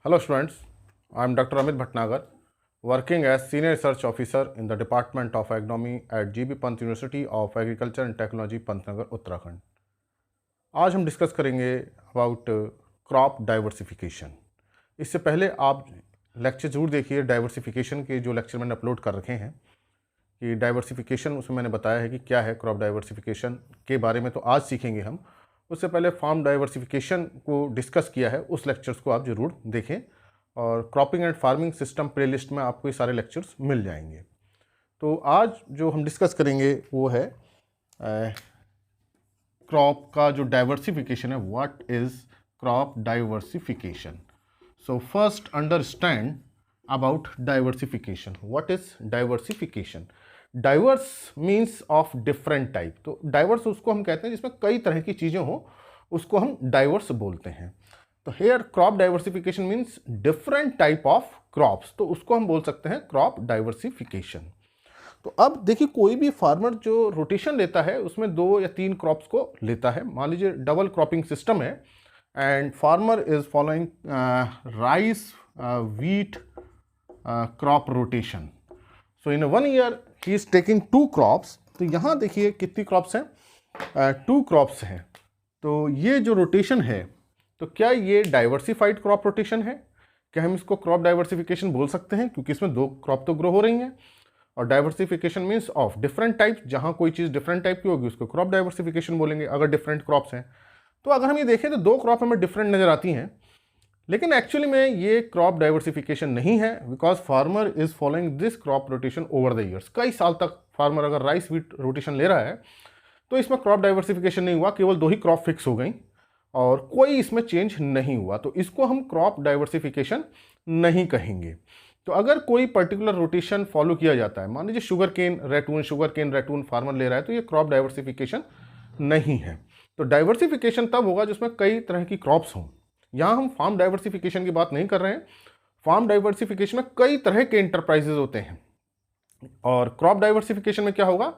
Hello students, I am Dr. Amit Bhatnagar, working as Senior Research Officer in the Department of Agronomy at GB Pant University of Agriculture and Technology, Pantnagar, Uttarakhand. आज हम discuss करेंगे about crop diversification. इससे पहले आप lecture जरूर देखिए, diversification के जो लेक्चर मैंने अपलोड कर रखे हैं कि डाइवर्सिफिकेशन, उसमें मैंने बताया है कि क्या है क्रॉप डाइवर्सिफिकेशन के बारे में, तो आज सीखेंगे हम। उससे पहले फार्म डाइवर्सिफिकेशन को डिस्कस किया है, उस लेक्चर्स को आप ज़रूर देखें और cropping and farming system playlist में आपको ये सारे लेक्चर्स मिल जाएंगे। तो आज जो हम डिस्कस करेंगे वो है क्रॉप का जो डाइवर्सिफिकेशन है। What is crop diversification? So first understand about diversification. What is diversification? Diverse means of different type. तो डाइवर्स उसको हम कहते हैं जिसमें कई तरह की चीज़ें हो, उसको हम डाइवर्स बोलते हैं। तो here crop diversification means different type of crops, तो उसको हम बोल सकते हैं क्रॉप डाइवर्सिफिकेशन। तो अब देखिए, कोई भी फार्मर जो रोटेशन लेता है उसमें 2 या 3 क्रॉप्स को लेता है। मान लीजिए डबल क्रॉपिंग सिस्टम है and farmer is following rice wheat crop rotation. So in 1 year he is taking 2 crops. तो यहाँ देखिए कितनी क्रॉप्स हैं? 2 क्रॉप्स हैं। तो ये जो रोटेशन है, तो क्या ये डाइवर्सिफाइड क्रॉप रोटेशन है? क्या हम इसको क्रॉप डाइवर्सिफिकेशन बोल सकते हैं? क्योंकि इसमें 2 क्रॉप तो ग्रो हो रही हैं। और diversification means of different type, जहाँ कोई चीज़ डिफरेंट टाइप की होगी उसको क्रॉप डाइवर्सिफिकेशन बोलेंगे, अगर डिफरेंट क्रॉप्स हैं। तो अगर हम ये देखें तो 2 क्रॉप हमें डिफरेंट नज़र आती हैं, लेकिन एक्चुअली में ये क्रॉप डाइवर्सिफिकेशन नहीं है, because farmer is following this crop rotation over the years. कई साल तक फार्मर अगर राइस व्हीट रोटेशन ले रहा है तो इसमें क्रॉप डाइवर्सिफिकेशन नहीं हुआ, केवल 2 ही क्रॉप फिक्स हो गई और कोई इसमें चेंज नहीं हुआ, तो इसको हम क्रॉप डाइवर्सिफिकेशन नहीं कहेंगे। तो अगर कोई पर्टिकुलर रोटेशन फॉलो किया जाता है, मान लीजिए शुगर केन रेटून फार्मर ले रहा है, तो ये क्रॉप डाइवर्सिफिकेशन नहीं है। तो डाइवर्सिफिकेशन तब होगा जिसमें कई तरह की क्रॉप्स हों। यहाँ हम फार्म डाइवर्सिफिकेशन की बात नहीं कर रहे हैं। फार्म डाइवर्सिफिकेशन में कई तरह के इंटरप्राइजेज होते हैं और क्रॉप डाइवर्सिफिकेशन में क्या होगा?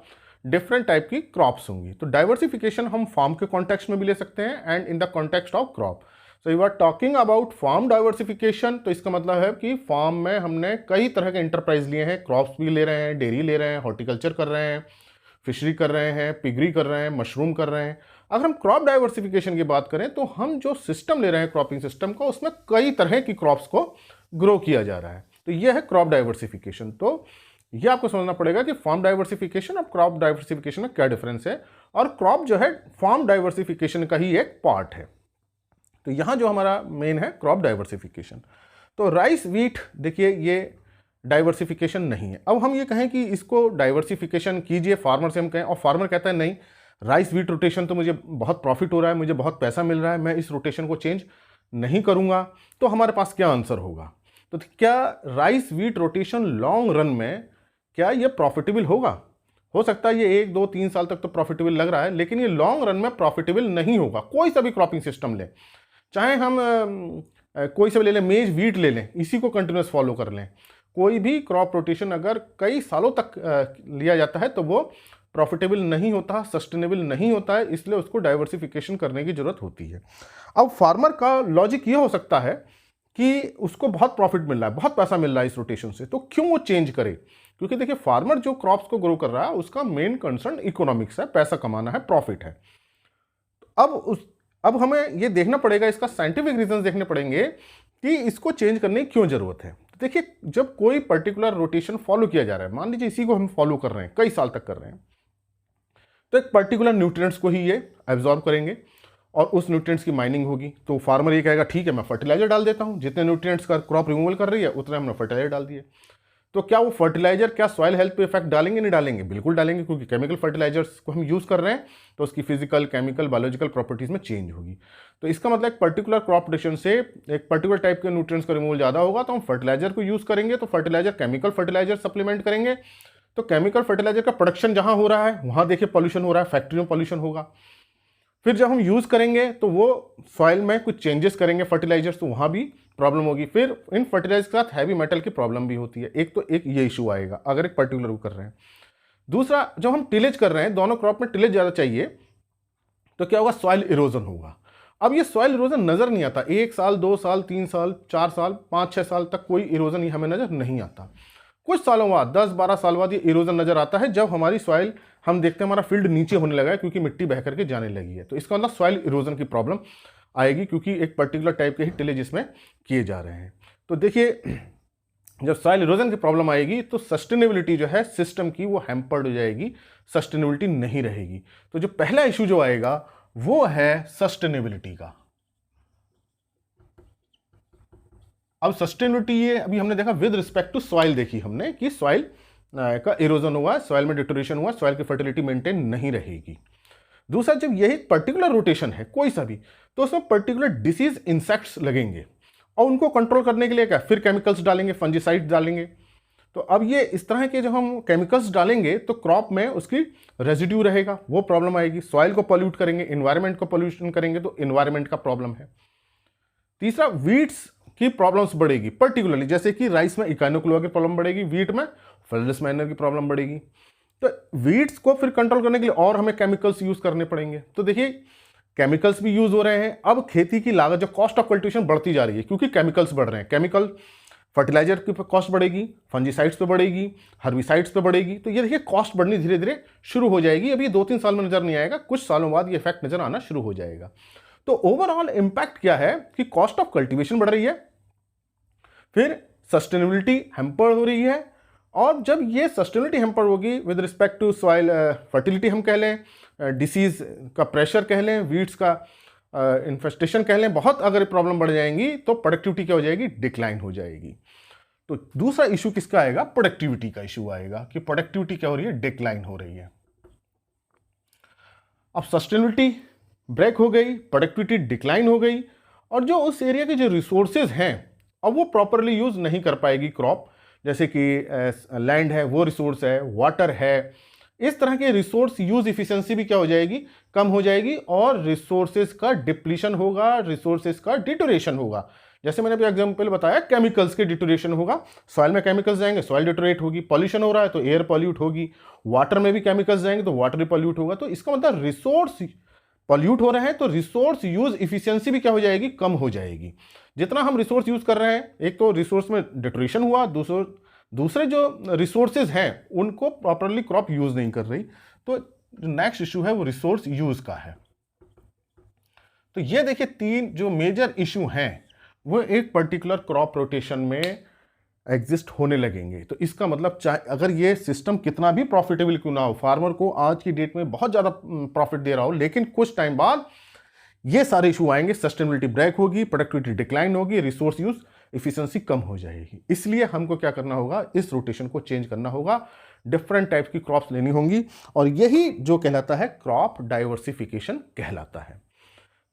डिफरेंट टाइप की क्रॉप्स होंगी। तो डाइवर्सिफिकेशन हम फार्म के कॉन्टेक्स्ट में भी ले सकते हैं and in the context of crop. So you are talking about farm diversification, तो इसका मतलब है कि फार्म में हमने कई तरह के इंटरप्राइज लिए हैं, क्रॉप्स भी ले रहे हैं, डेयरी ले रहे हैं, हॉर्टिकल्चर कर रहे हैं, फिशरी कर रहे हैं, पिगरी कर रहे हैं, मशरूम कर रहे हैं। अगर हम क्रॉप डाइवर्सिफिकेशन की बात करें तो हम जो सिस्टम ले रहे हैं क्रॉपिंग सिस्टम का, उसमें कई तरह की क्रॉप्स को ग्रो किया जा रहा है। तो यह है क्रॉप डाइवर्सिफिकेशन। तो यह आपको समझना पड़ेगा कि फार्म डाइवर्सिफिकेशन और क्रॉप डाइवर्सिफिकेशन में क्या डिफरेंस है, और क्रॉप जो है फार्म डाइवर्सिफिकेशन का ही एक पार्ट है। तो यहां जो हमारा मेन है क्रॉप डाइवर्सिफिकेशन। तो राइस व्हीट देखिए ये डाइवर्सिफिकेशन नहीं है। अब हम ये कहें कि इसको डाइवर्सिफिकेशन कीजिए, फार्मर से हम कहें, और फार्मर कहता है नहीं, राइस व्हीट रोटेशन तो मुझे बहुत प्रॉफिट हो रहा है, मुझे बहुत पैसा मिल रहा है, मैं इस रोटेशन को चेंज नहीं करूंगा। तो हमारे पास क्या आंसर होगा? तो क्या rice wheat rotation long run में क्या ये प्रॉफिटेबल होगा? हो सकता है ये 1, 2, 3 साल तक तो प्रॉफिटेबल लग रहा है, लेकिन ये लॉन्ग रन में प्रॉफिटेबल नहीं होगा। कोई सा भी क्रॉपिंग सिस्टम लें, चाहे हम कोई सा भी ले लें, मेज व्हीट ले लें, इसी को कंटिन्यूस फॉलो कर लें, कोई भी क्रॉप रोटेशन अगर कई सालों तक लिया जाता है तो वो प्रॉफिटेबल नहीं होता, सस्टेनेबल नहीं होता है, इसलिए उसको डाइवर्सिफिकेशन करने की जरूरत होती है। अब फार्मर का लॉजिक ये हो सकता है कि उसको बहुत प्रॉफिट मिल रहा है, बहुत पैसा मिल रहा है इस रोटेशन से, तो क्यों वो चेंज करे? क्योंकि देखिए, फार्मर जो क्रॉप्स को ग्रो कर रहा है उसका मेन कंसर्न इकोनॉमिक्स है, पैसा कमाना है, प्रॉफिट है। अब हमें ये देखना पड़ेगा, इसका साइंटिफिक रीजन देखने पड़ेंगे कि इसको चेंज करने की क्यों जरूरत है। तो देखिए, जब कोई पर्टिकुलर रोटेशन फॉलो किया जा रहा है, मान लीजिए इसी को हम फॉलो कर रहे हैं, कई साल तक कर रहे हैं, तो एक पर्टिकुलर न्यूट्रिएंट्स को ही ये एब्जॉर्ब करेंगे और उस न्यूट्रिएंट्स की माइनिंग होगी। तो फार्मर ये कहेगा ठीक है, मैं फर्टिलाइजर डाल देता हूँ, जितने न्यूट्रिएंट्स का क्रॉप रिमूवल कर रही है उतने हमने फर्टिलाइजर डाल दिए। तो क्या वो फर्टिलाइजर क्या सॉइल हेल्थ पे इफेक्ट डालेंगे? नहीं डालेंगे, बिल्कुल डालेंगे, क्योंकि केमिकल फर्टिलाइजर्स को हम यूज कर रहे हैं तो उसकी फिजिकल, केमिकल, बायोलॉजिकल प्रॉपर्टीज में चेंज होगी। तो इसका मतलब एक पर्टिकुलर क्रॉप रोटेशन से एक पर्टिकुलर टाइप के न्यूट्रिएंट्स का रिमूवल ज्यादा होगा तो हम फर्टिलाइजर को यूज करेंगे। तो फर्टिलाइजर, केमिकल फर्टिलाइजर सप्लीमेंट करेंगे, तो केमिकल फर्टिलाइजर का प्रोडक्शन जहां हो रहा है वहां देखिए पॉल्यूशन हो रहा है, फैक्ट्री में पॉल्यूशन होगा। फिर जब हम यूज करेंगे तो वो सॉइल में कुछ चेंजेस करेंगे फर्टिलाइजर्स, तो वहां भी प्रॉब्लम होगी। फिर इन फर्टिलाइजर के साथ हैवी मेटल की प्रॉब्लम भी होती है। एक ये इशू आएगा अगर एक पर्टिकुलर कर रहे हैं। दूसरा, जब हम टिलेज कर रहे हैं, दोनों क्रॉप में टिलेज ज्यादा चाहिए, तो क्या होगा? सॉइल इरोजन होगा। अब ये सॉइल इरोजन नज़र नहीं आता, 1 साल 2 साल 3 साल 4 साल 5-6 साल तक कोई इरोजन हमें नज़र नहीं आता। कुछ सालों बाद 10-12 साल बाद ये इरोजन नज़र आता है, जब हमारी सॉइल हम देखते हैं हमारा फील्ड नीचे होने लगा है क्योंकि मिट्टी बह करके जाने लगी है। तो इसका मतलब सॉइल इरोजन की प्रॉब्लम आएगी, क्योंकि एक पर्टिकुलर टाइप के ही टिलेज इसमें किए जा रहे हैं। तो देखिए, जब सॉइल इरोजन की प्रॉब्लम आएगी तो सस्टेनेबिलिटी जो है सिस्टम की वो हैम्पर्ड हो जाएगी, सस्टेनेबिलिटी नहीं रहेगी। तो जो पहला इशू जो आएगा वो है सस्टेनेबिलिटी का। अब सस्टेनेबिलिटी ये अभी हमने देखा विद रिस्पेक्ट टू सॉइल, देखी हमने कि सॉइल का इरोजन हुआ, सॉइल में डिटोरेशन हुआ, सॉइल की फर्टिलिटी मेंटेन नहीं रहेगी। दूसरा, जब यही पर्टिकुलर रोटेशन है कोई सा भी, तो उसमें पर्टिकुलर डिसीज इंसेक्ट्स लगेंगे और उनको कंट्रोल करने के लिए क्या, फिर केमिकल्स डालेंगे, फंजीसाइड्स डालेंगे। तो अब ये इस तरह के जब हम केमिकल्स डालेंगे तो क्रॉप में उसकी रेजिड्यू रहेगा, वो प्रॉब्लम आएगी। सॉइल को पॉल्यूट करेंगे, इन्वायरमेंट को पॉल्यूशन करेंगे तो इन्वायरमेंट का प्रॉब्लम है। तीसरा, वीड्स की प्रॉब्लम्स बढ़ेगी, पर्टिकुलरली जैसे कि राइस में इकाइनोक्लोआ की प्रॉब्लम बढ़ेगी, वीट में फंगस माइनर की प्रॉब्लम बढ़ेगी। तो वीड्स को फिर कंट्रोल करने के लिए और हमें केमिकल्स यूज करने पड़ेंगे। तो देखिए, केमिकल्स भी यूज हो रहे हैं। अब खेती की लागत, जो कॉस्ट ऑफ कल्टीवेशन बढ़ती जा रही है क्योंकि केमिकल्स बढ़ रहे हैं। केमिकल फर्टिलाइजर की कॉस्ट बढ़ेगी, फंजीसाइड्स पे बढ़ेगी, हर्बिसाइड्स पे बढ़ेगी। तो ये देखिए कॉस्ट बढ़नी धीरे धीरे शुरू हो जाएगी। अभी 2-3 साल में नजर नहीं आएगा, कुछ सालों बाद ये इफेक्ट नजर आना शुरू हो जाएगा। तो ओवरऑल इंपैक्ट क्या है कि कॉस्ट ऑफ कल्टीवेशन बढ़ रही है, फिर सस्टेनेबिलिटी हैम्पर हो रही है, और जब ये सस्टेनेबिलिटी हैम्पर होगी with respect to soil fertility हम कह लें, डिसीज का प्रेशर कह लें, वीड्स का इन्फेस्टेशन कह लें, बहुत अगर प्रॉब्लम बढ़ जाएंगी तो प्रोडक्टिविटी क्या हो जाएगी, डिक्लाइन हो जाएगी। तो दूसरा इशू किसका आएगा, प्रोडक्टिविटी का इशू आएगा कि प्रोडक्टिविटी क्या हो रही है, डिक्लाइन हो रही है। अब सस्टेनेबिलिटी ब्रेक हो गई, प्रोडक्टिविटी डिक्लाइन हो गई, और जो उस एरिया के जो रिसोर्सेज हैं अब वो प्रॉपरली यूज नहीं कर पाएगी क्रॉप, जैसे कि लैंड है वो रिसोर्स है, वाटर है, इस तरह के रिसोर्स यूज इफिशिएंसी भी क्या हो जाएगी, कम हो जाएगी, और रिसोर्सेज का डिप्लीशन होगा, रिसोर्सेज का डिटोरेशन होगा। जैसे मैंने अभी एग्जांपल बताया, केमिकल्स के डिटोरेशन होगा, सॉइल में केमिकल्स जाएंगे, सॉइल डिटोरेट होगी, पॉल्यूशन हो रहा है तो एयर पॉल्यूट होगी, वाटर में भी केमिकल्स जाएंगे तो वाटर भी पॉल्यूट होगा। तो इसका मतलब रिसोर्स पॉल्यूट हो रहे हैं तो रिसोर्स यूज इफिशियंसी भी क्या हो जाएगी, कम हो जाएगी। जितना हम रिसोर्स यूज कर रहे हैं, एक तो रिसोर्स में डिटोरेशन हुआ, दूसरे जो रिसोर्सेज हैं उनको प्रॉपरली क्रॉप यूज नहीं कर रही। तो नेक्स्ट इशू है वो रिसोर्स यूज का है। तो ये देखिए 3 जो मेजर इशू हैं वो एक पर्टिकुलर क्रॉप रोटेशन में एग्जिस्ट होने लगेंगे। तो इसका मतलब चाहे अगर ये सिस्टम कितना भी प्रॉफिटेबल क्यों ना हो, फार्मर को आज की डेट में बहुत ज़्यादा प्रॉफिट दे रहा हो, लेकिन कुछ टाइम बाद ये सारे इशू आएंगे, सस्टेनेबिलिटी ब्रेक होगी, प्रोडक्टिविटी डिक्लाइन होगी, रिसोर्स यूज इफिशिएंसी कम हो जाएगी। इसलिए हमको क्या करना होगा, इस रोटेशन को चेंज करना होगा, डिफरेंट टाइप की क्रॉप्स लेनी होंगी, और यही जो कहलाता है क्रॉप डाइवर्सिफिकेशन कहलाता है।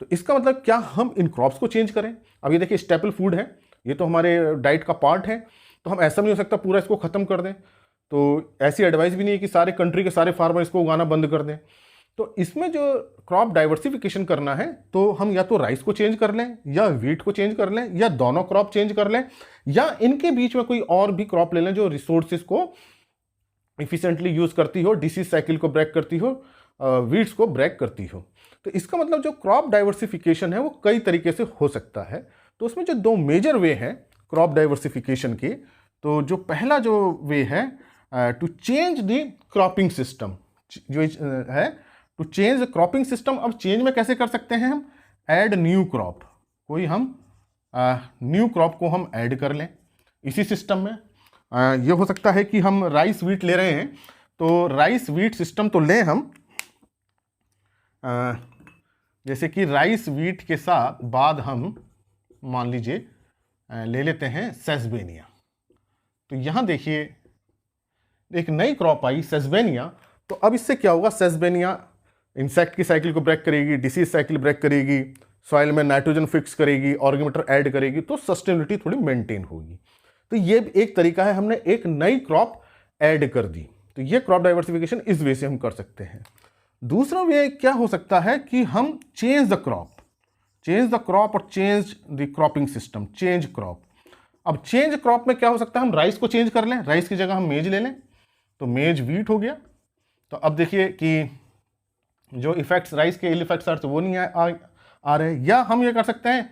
तो इसका मतलब क्या हम इन क्रॉप्स को चेंज करें। अब ये देखिए स्टेपल फूड है, ये तो हमारे डाइट का पार्ट है, तो हम ऐसा नहीं हो सकता पूरा इसको खत्म कर दें। तो ऐसी एडवाइस भी नहीं है कि सारे कंट्री के सारे फार्मर इसको उगाना बंद कर दें। तो इसमें जो क्रॉप डाइवर्सिफिकेशन करना है तो हम या तो राइस को चेंज कर लें, या व्हीट को चेंज कर लें, या दोनों क्रॉप चेंज कर लें, या इनके बीच में कोई और भी क्रॉप ले लें जो रिसोर्सेज को इफिशिएंटली यूज करती हो, डिसीज साइकिल को ब्रेक करती हो, वीड्स को ब्रेक करती हो। तो इसका मतलब जो क्रॉप डाइवर्सिफिकेशन है वो कई तरीके से हो सकता है। तो उसमें जो 2 मेजर वे हैं क्रॉप डाइवर्सिफिकेशन के, तो जो पहला जो वे है to change the cropping system, जो है to change the cropping system. अब चेंज में कैसे कर सकते हैं हम, ऐड न्यू क्रॉप, कोई हम न्यू क्रॉप को हम ऐड कर लें इसी सिस्टम में। ये हो सकता है कि हम राइस व्हीट ले रहे हैं तो राइस व्हीट सिस्टम तो लें हम, जैसे कि राइस व्हीट के साथ बाद हम मान लीजिए ले लेते हैं सेसबेनिया। तो यहाँ देखिए एक नई क्रॉप आई सेसबेनिया। तो अब इससे क्या होगा, सेसबेनिया इंसेक्ट की साइकिल को ब्रेक करेगी, डिसीज साइकिल ब्रेक करेगी, सॉइल में नाइट्रोजन फिक्स करेगी, ऑर्गेनिक मैटर ऐड करेगी, तो सस्टेनेबिलिटी थोड़ी मेंटेन होगी। तो ये एक तरीका है, हमने एक नई क्रॉप ऐड कर दी। तो ये क्रॉप डाइवर्सिफिकेशन इस वे से हम कर सकते हैं। दूसरा वे क्या हो सकता है कि हम चेंज द क्रॉप और change the cropping system, change crop. अब चेंज क्रॉप में क्या हो सकता है, हम राइस को चेंज कर लें, राइस की जगह हम मेज ले लें, तो मेज व्हीट हो गया। तो अब देखिए कि जो इफेक्ट्स राइस के इल इफेक्ट्स वो नहीं आ रहे हैं। या हम ये कर सकते हैं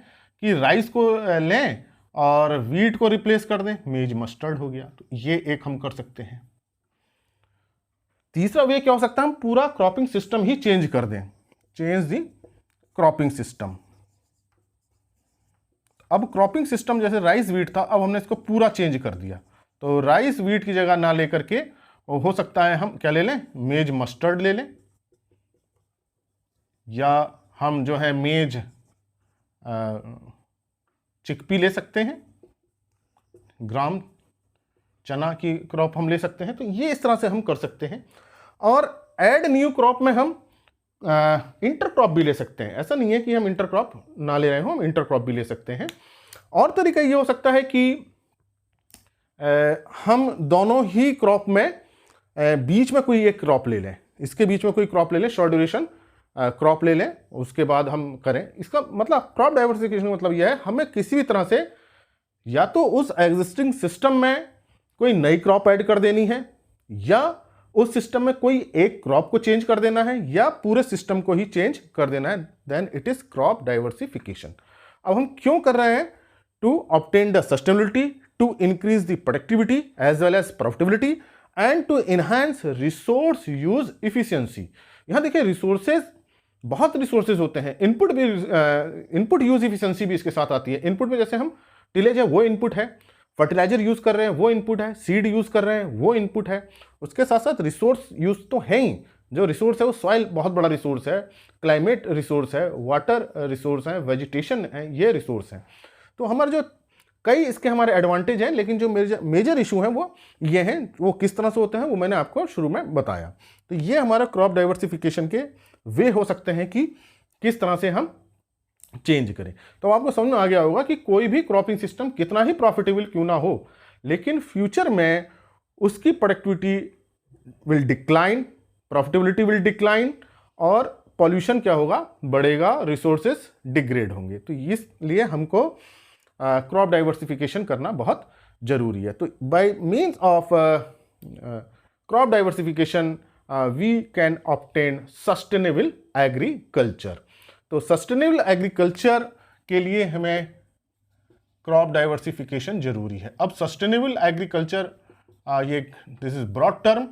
कि राइस को लें और वीट को रिप्लेस कर दें, मेज मस्टर्ड हो गया। तो ये एक हम कर सकते हैं। तीसरा वे क्या हो सकता है, हम पूरा क्रॉपिंग सिस्टम ही चेंज कर दें, चेंज दी क्रॉपिंग सिस्टम। अब क्रॉपिंग सिस्टम जैसे राइस वीट था, अब हमने इसको पूरा चेंज कर दिया। तो राइस वीट की जगह ना लेकर के हो सकता है हम क्या ले लें, मेज मस्टर्ड ले लें, या हम जो है मेज चिकपी ले सकते हैं, ग्राम चना की क्रॉप हम ले सकते हैं। तो ये इस तरह से हम कर सकते हैं। और ऐड न्यू क्रॉप में हम इंटर क्रॉप भी ले सकते हैं। ऐसा नहीं है कि हम इंटर क्रॉप ना ले रहे हो, हम इंटर क्रॉप भी ले सकते हैं। और तरीका ये हो सकता है कि हम दोनों ही क्रॉप में बीच में कोई एक क्रॉप ले लें, इसके बीच में कोई क्रॉप ले लें, शॉर्ट ड्यूरेशन क्रॉप ले लें, उसके बाद हम करें। इसका मतलब क्रॉप डाइवर्सिफिकेशन का मतलब यह है, हमें किसी भी तरह से या तो उस एग्जिस्टिंग सिस्टम में कोई नई क्रॉप ऐड कर देनी है, या उस सिस्टम में कोई एक क्रॉप को चेंज कर देना है, या पूरे सिस्टम को ही चेंज कर देना है। Then it is crop diversification. अब हम क्यों कर रहे हैं, to obtain the sustainability, to increase the productivity as well as profitability and to enhance resource use efficiency. यहां देखिए रिसोर्सेज, बहुत रिसोर्सेज होते हैं। इनपुट भी, इनपुट यूज इफिशियंसी भी इसके साथ आती है। इनपुट में जैसे हम टिलेज है वो इनपुट है, फर्टिलाइजर यूज कर रहे हैं वो इनपुट है, सीड यूज कर रहे हैं वो इनपुट है। उसके साथ साथ रिसोर्स यूज तो है ही। जो रिसोर्स है वो सॉइल बहुत बड़ा रिसोर्स है, क्लाइमेट रिसोर्स है, वाटर रिसोर्स है, वेजिटेशन है, ये रिसोर्स है। तो हमारे जो कई इसके हमारे एडवांटेज हैं, लेकिन जो मेजर इशू हैं वो ये हैं। वो किस तरह से होते हैं वो मैंने आपको शुरू में बताया। तो ये हमारा क्रॉप डाइवर्सिफिकेशन के वे हो सकते हैं कि किस तरह से हम चेंज करें। तो आपको समझ में आ गया होगा कि कोई भी क्रॉपिंग सिस्टम कितना ही प्रॉफिटेबल क्यों ना हो, लेकिन फ्यूचर में उसकी productivity will decline, profitability will decline, और पॉल्यूशन क्या होगा, बढ़ेगा, रिसोर्सेज डिग्रेड होंगे। तो इसलिए हमको क्रॉप डाइवर्सिफिकेशन करना बहुत जरूरी है। तो by means of crop diversification we can obtain sustainable agriculture. तो सस्टेनेबल एग्रीकल्चर के लिए हमें क्रॉप डाइवर्सिफिकेशन जरूरी है। अब सस्टेनेबल एग्रीकल्चर, ये this is broad term.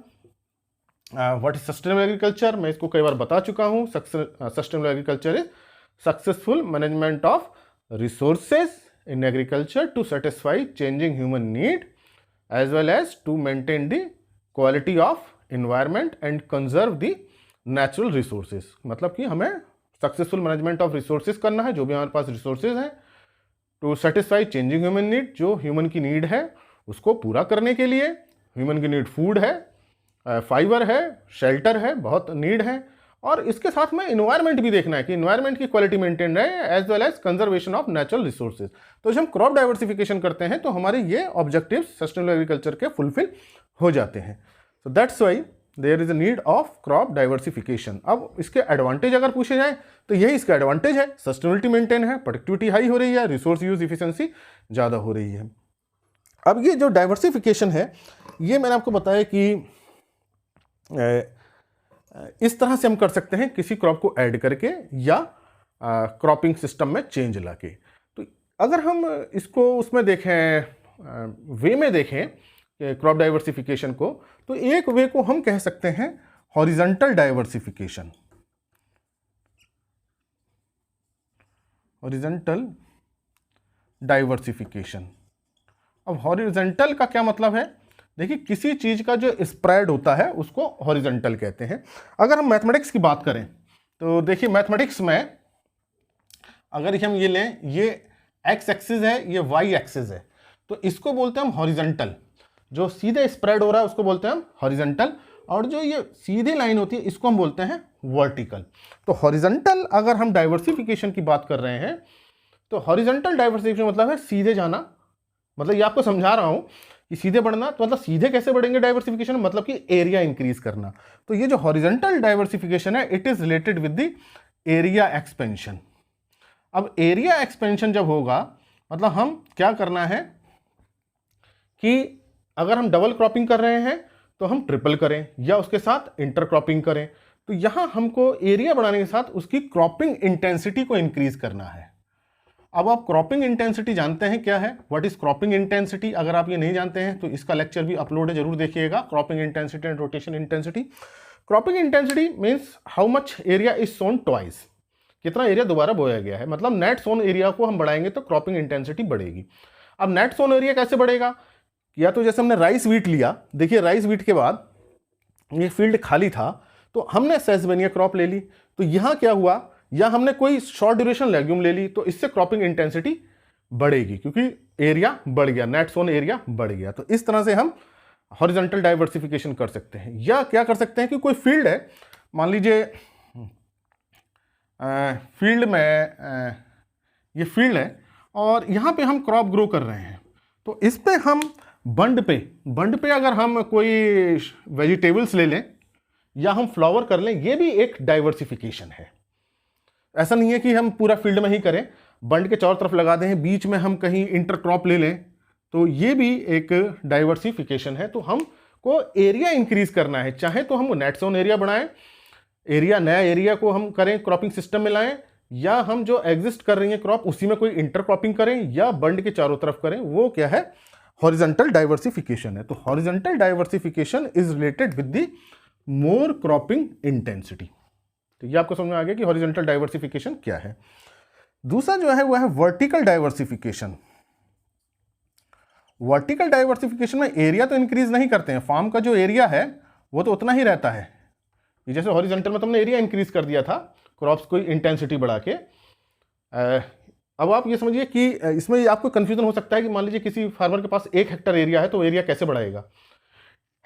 What is sustainable agriculture, मैं इसको कई बार बता चुका हूं। Sustainable agriculture is successful management of resources in agriculture to satisfy changing human need as well as to maintain the quality of environment and conserve the natural resources। मतलब कि हमें सक्सेसफुल मैनेजमेंट ऑफ रिसोर्सेज करना है, जो भी हमारे पास resources हैं, to satisfy changing human need, जो ह्यूमन की नीड है उसको पूरा करने के लिए। ह्यूमन की नीड फूड है, फाइबर है, शेल्टर है, बहुत नीड है। और इसके साथ में इन्वायरमेंट भी देखना है कि इन्वायरमेंट की क्वालिटी मेंटेन रहे, as well as conservation of natural resources. तो जब हम क्रॉप डाइवर्सिफिकेशन करते हैं तो हमारे ये ऑब्जेक्टिव्स सस्टेनेबल एग्रीकल्चर के फुलफिल हो जाते हैं। So that's why there is a need of crop diversification. अब इसके एडवांटेज अगर पूछे जाए तो यही इसका एडवांटेज है, सस्टेनेबिलिटी मेंटेन है, प्रोडक्टिविटी हाई हो रही है, रिसोर्स यूज इफिशियंसी ज़्यादा हो रही है। अब ये जो डाइवर्सिफिकेशन है, ये मैंने आपको बताया कि इस तरह से हम कर सकते हैं, किसी क्रॉप को ऐड करके या क्रॉपिंग सिस्टम में चेंज लाके। तो अगर हम इसको उसमें देखें, वे में देखें क्रॉप डाइवर्सिफिकेशन को, तो एक वे को हम कह सकते हैं हॉरिजॉन्टल डाइवर्सिफिकेशन। Horizontal diversification. अब हॉरिजॉन्टल का क्या मतलब है, देखिए किसी चीज का जो स्प्रेड होता है उसको हॉरिजॉन्टल कहते हैं। अगर हम मैथमेटिक्स की बात करें तो देखिए मैथमेटिक्स में अगर हम ये लें, ये एक्स एक्सिस है, ये वाई एक्सिस है, तो इसको बोलते हैं हम हॉरिजॉन्टल। जो सीधे स्प्रेड हो रहा है उसको बोलते हैं हम हॉरिजॉन्टल, और जो ये सीधी लाइन होती है इसको हम बोलते हैं वर्टिकल। तो हॉरिजॉन्टल अगर हम डाइवर्सिफिकेशन की बात कर रहे हैं तो हॉरिजॉन्टल डाइवर्सिफिकेशन मतलब है सीधे जाना। मतलब ये आपको समझा रहा हूं कि सीधे बढ़ना, तो मतलब सीधे कैसे बढ़ेंगे डाइवर्सिफिकेशन, मतलब कि एरिया इंक्रीज करना। तो ये जो हॉरिजॉन्टल डाइवर्सिफिकेशन है, it is related with the area expansion. अब एरिया एक्सपेंशन जब होगा, मतलब हम क्या करना है कि अगर हम डबल क्रॉपिंग कर रहे हैं तो हम ट्रिपल करें या उसके साथ इंटर क्रॉपिंग करें। तो यहाँ हमको एरिया बढ़ाने के साथ उसकी क्रॉपिंग इंटेंसिटी को इंक्रीज करना है। अब आप क्रॉपिंग इंटेंसिटी जानते हैं क्या है, व्हाट इज क्रॉपिंग इंटेंसिटी? अगर आप ये नहीं जानते हैं तो इसका लेक्चर भी अपलोड है, जरूर देखिएगा, cropping intensity and rotation intensity. Cropping intensity means how much area is sown twice, कितना एरिया दोबारा बोया गया है, मतलब नेट सोन एरिया को हम बढ़ाएंगे तो क्रॉपिंग इंटेंसिटी बढ़ेगी। अब नेट सोन एरिया कैसे बढ़ेगा? या तो जैसे हमने राइस वीट लिया, देखिए राइस वीट के बाद ये फील्ड खाली था तो हमने सेसबेनिया क्रॉप ले ली, तो यहाँ क्या हुआ, या हमने कोई शॉर्ट ड्यूरेशन लेग्यूम ले ली, तो इससे क्रॉपिंग इंटेंसिटी बढ़ेगी क्योंकि एरिया बढ़ गया, नेट सोन एरिया बढ़ गया। तो इस तरह से हम हॉरिजॉन्टल डाइवर्सिफिकेशन कर सकते हैं। या क्या कर सकते हैं कि कोई फील्ड है, मान लीजिए फील्ड में ये फील्ड है और यहाँ पे हम क्रॉप ग्रो कर रहे हैं, तो इस पे हम बंड पे अगर हम कोई वेजिटेबल्स ले लें या हम फ्लावर कर लें, ये भी एक डाइवर्सिफिकेशन है। ऐसा नहीं है कि हम पूरा फील्ड में ही करें, बंड के चारों तरफ लगा दें, बीच में हम कहीं इंटरक्रॉप ले लें, तो ये भी एक डाइवर्सिफिकेशन है। तो हमको एरिया इंक्रीज करना है, चाहे तो हम नेट सोन एरिया बढ़ाएं, एरिया नया एरिया को हम करें क्रॉपिंग सिस्टम में लाएं, या हम जो एग्जिस्ट कर रही है क्रॉप उसी में कोई इंटरक्रॉपिंग करें, या बंड के चारों तरफ करें, वो क्या है, हॉरिजॉन्टल डाइवर्सिफिकेशन है। तो horizontal diversification is related with the more cropping intensity. तो ये आपको समझ में आ गया कि हॉरिजॉन्टल डाइवर्सिफिकेशन क्या है। दूसरा जो है वो है वर्टिकल डाइवर्सिफिकेशन। वर्टिकल डाइवर्सिफिकेशन में एरिया तो इंक्रीज नहीं करते हैं, फार्म का जो एरिया है वो तो उतना ही रहता है। जैसे हॉरिजॉन्टल में तुमने एरिया इंक्रीज कर दिया था क्रॉप्स को इंटेंसिटी बढ़ा के। अब आप ये समझिए कि इसमें आपको कंफ्यूजन हो सकता है कि मान लीजिए किसी फार्मर के पास 1 हेक्टर एरिया है, तो एरिया कैसे बढ़ाएगा?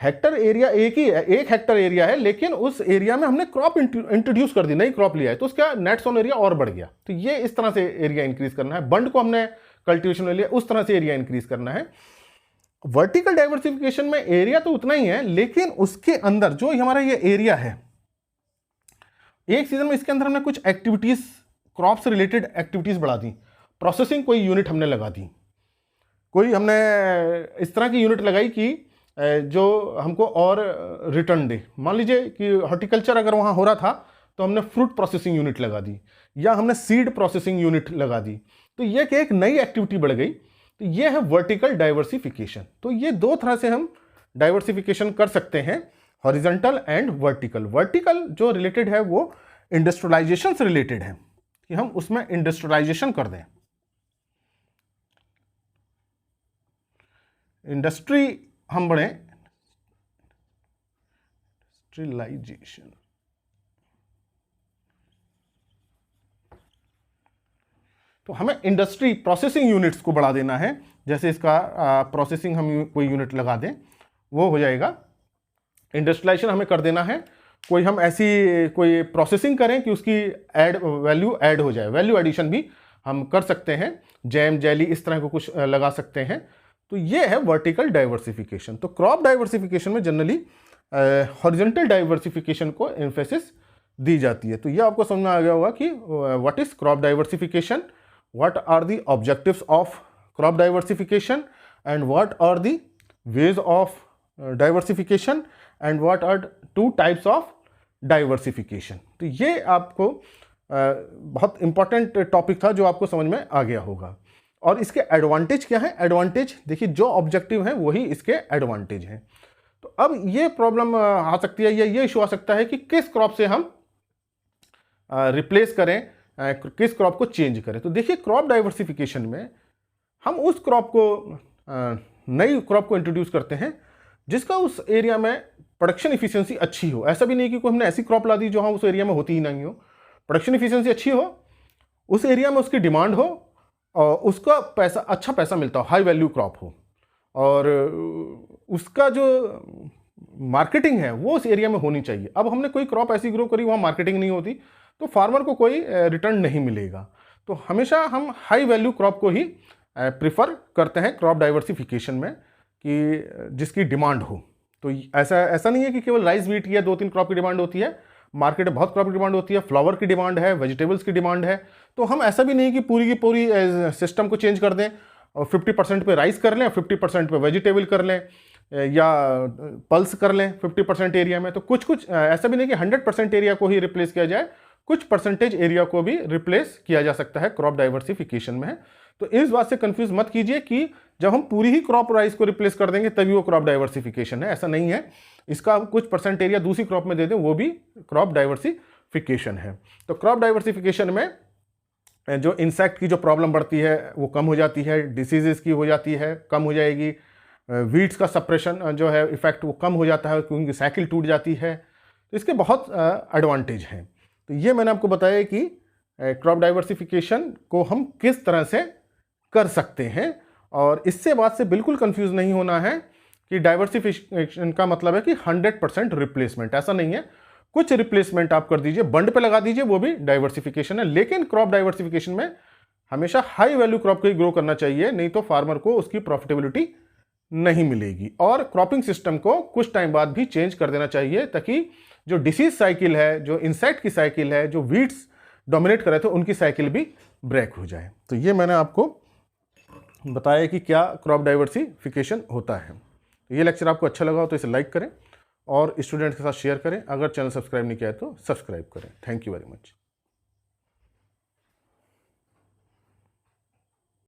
हेक्टर एरिया एक ही है, 1 हेक्टर एरिया है, लेकिन उस एरिया में हमने क्रॉप इंट्रोड्यूस कर दी, नई क्रॉप लिया है, तो उसका नेट सोन एरिया और बढ़ गया। तो ये इस तरह से एरिया इंक्रीज करना है। बंड को हमने कल्टीवेशन में लिया, उस तरह से एरिया इंक्रीज करना है। वर्टिकल डाइवर्सिफिकेशन में एरिया तो उतना ही है, लेकिन उसके अंदर जो हमारा ये एरिया है, एक सीजन में इसके अंदर हमने कुछ एक्टिविटीज, क्रॉप से रिलेटेड एक्टिविटीज बढ़ा दी, प्रोसेसिंग कोई यूनिट हमने लगा दी, कोई हमने इस तरह की यूनिट लगाई कि जो हमको और रिटर्न दे। मान लीजिए कि हॉर्टिकल्चर अगर वहाँ हो रहा था तो हमने फ्रूट प्रोसेसिंग यूनिट लगा दी, या हमने सीड प्रोसेसिंग यूनिट लगा दी, तो ये कि एक नई एक्टिविटी बढ़ गई। तो ये है वर्टिकल डाइवर्सिफिकेशन। तो ये 2 तरह से हम डाइवर्सिफिकेशन कर सकते हैं, हॉरिजॉन्टल एंड वर्टिकल। वर्टिकल जो रिलेटेड है वो इंडस्ट्रियलाइजेशन से रिलेटेड है, कि हम उसमें इंडस्ट्रियलाइजेशन कर दें, इंडस्ट्री हम बढ़े, इंडस्ट्रियलाइजेशन। तो हमें इंडस्ट्री प्रोसेसिंग यूनिट्स को बढ़ा देना है। जैसे इसका प्रोसेसिंग हम कोई यूनिट लगा दें, वो हो जाएगा इंडस्ट्रियलाइजेशन। हमें कर देना है कोई, हम ऐसी कोई प्रोसेसिंग करें कि उसकी वैल्यू ऐड हो जाए, वैल्यू एडिशन भी हम कर सकते हैं, जैम जेली इस तरह को कुछ लगा सकते हैं। तो ये है वर्टिकल डाइवर्सिफिकेशन। तो क्रॉप डाइवर्सिफिकेशन में जनरली हॉरिजॉन्टल डाइवर्सिफिकेशन को एम्फेसिस दी जाती है। तो ये आपको समझ में आ गया होगा कि what is crop diversification, what are the objectives of crop diversification, and what are the ways of diversification, and what are 2 types of diversification. तो ये आपको बहुत इंपॉर्टेंट टॉपिक था जो आपको समझ में आ गया होगा। और इसके एडवांटेज क्या है? एडवांटेज देखिए, जो ऑब्जेक्टिव है वही इसके एडवांटेज हैं। तो अब ये प्रॉब्लम आ सकती है, या ये इशू आ सकता है कि किस क्रॉप से हम रिप्लेस करें, किस क्रॉप को चेंज करें। तो देखिए, क्रॉप डाइवर्सिफिकेशन में हम उस क्रॉप को, नई क्रॉप को इंट्रोड्यूस करते हैं जिसका उस एरिया में प्रोडक्शन इफिशियंसी अच्छी हो। ऐसा भी नहीं कि कोई हमने ऐसी क्रॉप ला दी जो उस एरिया में होती ही नहीं हो। प्रोडक्शन इफिशियंसी अच्छी हो, उस एरिया में उसकी डिमांड हो, और उसका पैसा, अच्छा पैसा मिलता हो, हाई वैल्यू क्रॉप हो, और उसका जो मार्केटिंग है वो उस एरिया में होनी चाहिए। अब हमने कोई क्रॉप ऐसी ग्रो करी वहाँ मार्केटिंग नहीं होती, तो फार्मर को कोई रिटर्न नहीं मिलेगा। तो हमेशा हम हाई वैल्यू क्रॉप को ही प्रिफर करते हैं क्रॉप डाइवर्सिफिकेशन में, कि जिसकी डिमांड हो। तो ऐसा नहीं है कि केवल राइस वीट या 2-3 क्रॉप की डिमांड होती है, मार्केट में बहुत क्रॉप की डिमांड होती है, फ्लावर की डिमांड है, वेजिटेबल्स की डिमांड है। तो हम ऐसा भी नहीं कि पूरी की पूरी सिस्टम को चेंज कर दें और 50% पे राइस कर लें, 50% पे वेजिटेबल कर लें, या पल्स कर लें 50% एरिया में, तो कुछ कुछ ऐसा भी नहीं कि 100% एरिया को ही रिप्लेस किया जाए, कुछ परसेंटेज एरिया को भी रिप्लेस किया जा सकता है क्रॉप डाइवर्सिफिकेशन में। तो इस बात से कंफ्यूज मत कीजिए कि जब हम पूरी ही क्रॉप राइस को रिप्लेस कर देंगे तभी वो क्रॉप डाइवर्सिफिकेशन है, ऐसा नहीं है। इसका कुछ परसेंट एरिया दूसरी क्रॉप में दे दें वो भी क्रॉप डाइवर्सिफिकेशन है। तो क्रॉप डाइवर्सिफिकेशन में जो इंसेक्ट की जो प्रॉब्लम बढ़ती है वो कम हो जाती है, डिसीजेस की हो जाती है, कम हो जाएगी, वीड्स का सप्रेशन जो है इफेक्ट वो कम हो जाता है क्योंकि साइकिल टूट जाती है। तो इसके बहुत एडवांटेज हैं। तो ये मैंने आपको बताया कि क्रॉप डाइवर्सिफिकेशन को हम किस तरह से कर सकते हैं, और इससे बात से बिल्कुल कंफ्यूज नहीं होना है कि डाइवर्सिफिकेशन का मतलब है कि 100% रिप्लेसमेंट, ऐसा नहीं है। कुछ रिप्लेसमेंट आप कर दीजिए, बंड पे लगा दीजिए, वो भी डाइवर्सिफिकेशन है। लेकिन क्रॉप डाइवर्सिफिकेशन में हमेशा हाई वैल्यू क्रॉप को ही ग्रो करना चाहिए, नहीं तो फार्मर को उसकी प्रॉफिटेबिलिटी नहीं मिलेगी। और क्रॉपिंग सिस्टम को कुछ टाइम बाद भी चेंज कर देना चाहिए ताकि जो डिसीज साइकिल है, जो इंसेक्ट की साइकिल है, जो वीड्स डोमिनेट कर रहे थे उनकी साइकिल भी ब्रेक हो जाए। तो ये मैंने आपको बताया कि क्या क्रॉप डाइवर्सिफिकेशन होता है। ये लेक्चर आपको अच्छा लगा हो तो इसे लाइक करें और स्टूडेंट्स के साथ शेयर करें। अगर चैनल सब्सक्राइब नहीं किया है तो सब्सक्राइब करें। Thank you very much.